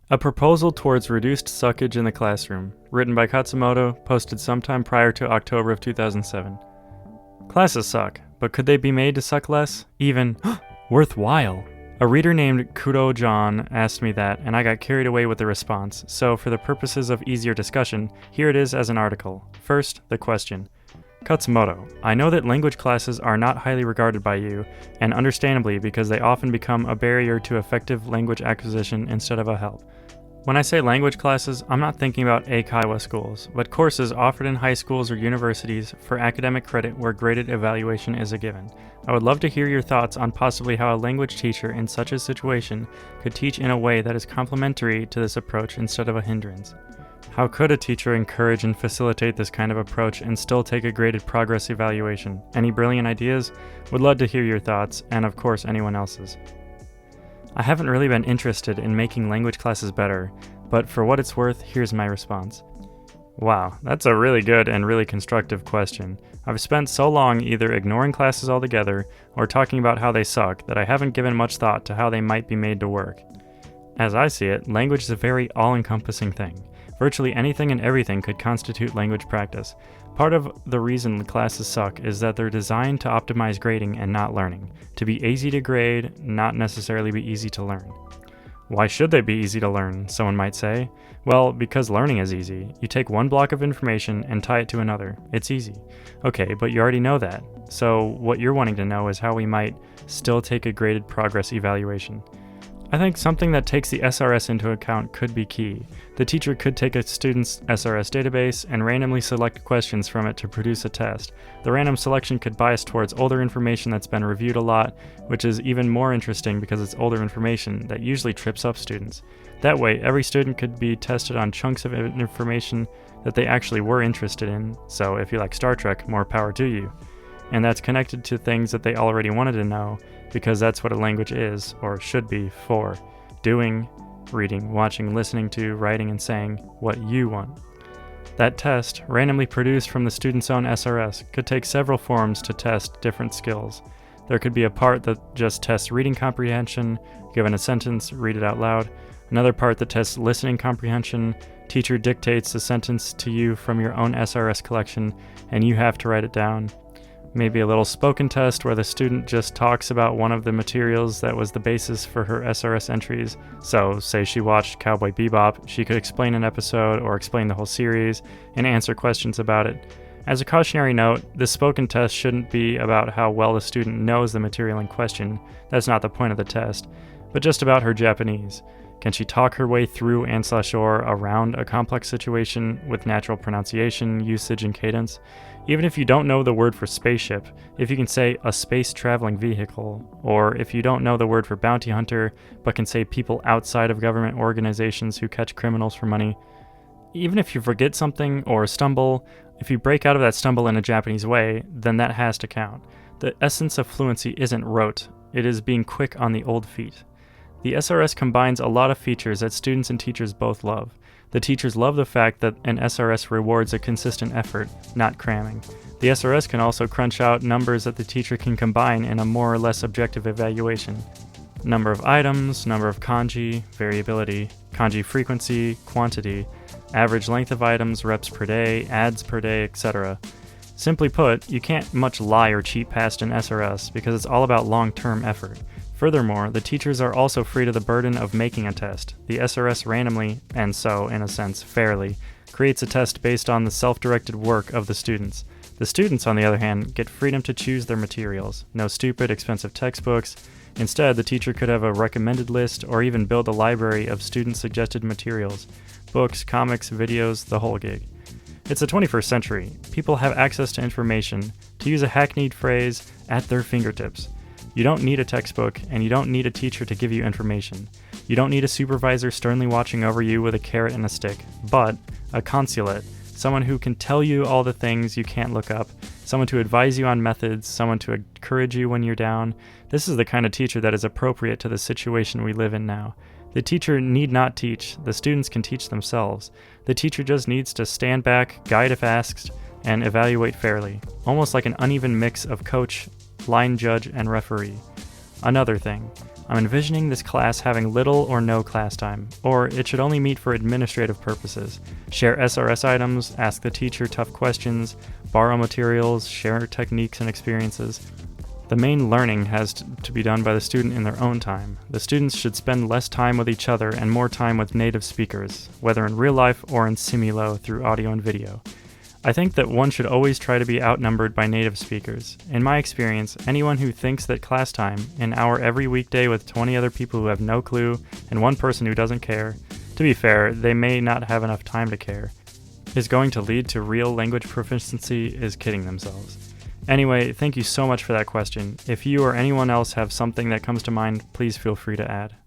A proposal towards reduced suckage in the classroom, written by Khatzumoto, posted sometime prior to October of 2007. Classes suck, but could they be made to suck less? Even worthwhile? A reader named Kudo John asked me that, and I got carried away with the response, so for the purposes of easier discussion, here it is as an article. First, the question. Khatzumoto, I know that language classes are not highly regarded by you, and understandably because they often become a barrier to effective language acquisition instead of a help. When I say language classes, I'm not thinking about eikaiwa schools, but courses offered in high schools or universities for academic credit where graded evaluation is a given. I would love to hear your thoughts on possibly how a language teacher in such a situation could teach in a way that is complementary to this approach instead of a hindrance. How could a teacher encourage and facilitate this kind of approach and still take a graded progress evaluation? Any brilliant ideas? Would love to hear your thoughts, and of course anyone else's. I haven't really been interested in making language classes better, but for what it's worth, here's my response. Wow, that's a really good and really constructive question. I've spent so long either ignoring classes altogether or talking about how they suck that I haven't given much thought to how they might be made to work. As I see it, language is a very all-encompassing thing. Virtually anything and everything could constitute language practice. Part of the reason the classes suck is that they're designed to optimize grading and not learning. To be easy to grade, not necessarily be easy to learn. Why should they be easy to learn, someone might say? Well, because learning is easy. You take one block of information and tie it to another. It's easy. Okay, but you already know that. So what you're wanting to know is how we might still take a graded progress evaluation. I think something that takes the SRS into account could be key. The teacher could take a student's SRS database and randomly select questions from it to produce a test. The random selection could bias towards older information that's been reviewed a lot, which is even more interesting because it's older information that usually trips up students. That way, every student could be tested on chunks of information that they actually were interested in, so if you like Star Trek, more power to you. And that's connected to things that they already wanted to know, because that's what a language is, or should be, for. Doing, reading, watching, listening to, writing, and saying what you want. That test, randomly produced from the student's own SRS, could take several forms to test different skills. There could be a part that just tests reading comprehension, given a sentence, read it out loud. Another part that tests listening comprehension, teacher dictates the sentence to you from your own SRS collection, and you have to write it down. Maybe a little spoken test where the student just talks about one of the materials that was the basis for her SRS entries. So, say she watched Cowboy Bebop, she could explain an episode or explain the whole series and answer questions about it. As a cautionary note, this spoken test shouldn't be about how well the student knows the material in question. That's not the point of the test, but just about her Japanese. Can she talk her way through and/or around a complex situation with natural pronunciation, usage, and cadence? Even if you don't know the word for spaceship, if you can say a space-traveling vehicle, or if you don't know the word for bounty hunter, but can say people outside of government organizations who catch criminals for money, even if you forget something or stumble, if you break out of that stumble in a Japanese way, then that has to count. The essence of fluency isn't rote, it is being quick on the old feet. The SRS combines a lot of features that students and teachers both love. The teachers love the fact that an SRS rewards a consistent effort, not cramming. The SRS can also crunch out numbers that the teacher can combine in a more or less objective evaluation. Number of items, number of kanji, variability, kanji frequency, quantity, average length of items, reps per day, ads per day, etc. Simply put, you can't much lie or cheat past an SRS because it's all about long-term effort. Furthermore, the teachers are also free to the burden of making a test. The SRS randomly, and so, in a sense, fairly, creates a test based on the self-directed work of the students. The students, on the other hand, get freedom to choose their materials. No stupid, expensive textbooks. Instead, the teacher could have a recommended list or even build a library of student-suggested materials. Books, comics, videos, the whole gig. It's the 21st century. People have access to information, to use a hackneyed phrase, at their fingertips. You don't need a textbook, and you don't need a teacher to give you information. You don't need a supervisor sternly watching over you with a carrot and a stick, but a consulate, someone who can tell you all the things you can't look up, someone to advise you on methods, someone to encourage you when you're down. This is the kind of teacher that is appropriate to the situation we live in now. The teacher need not teach, the students can teach themselves. The teacher just needs to stand back, guide if asked, and evaluate fairly, almost like an uneven mix of coach, line judge, and referee. Another thing, I'm envisioning this class having little or no class time, or it should only meet for administrative purposes. Share SRS items, ask the teacher tough questions, borrow materials, share techniques and experiences. The main learning has to be done by the student in their own time. The students should spend less time with each other and more time with native speakers, whether in real life or in Simulo through audio and video. I think that one should always try to be outnumbered by native speakers. In my experience, anyone who thinks that class time, an hour every weekday with 20 other people who have no clue and one person who doesn't care, to be fair, they may not have enough time to care, is going to lead to real language proficiency is kidding themselves. Anyway, thank you so much for that question. If you or anyone else have something that comes to mind, please feel free to add.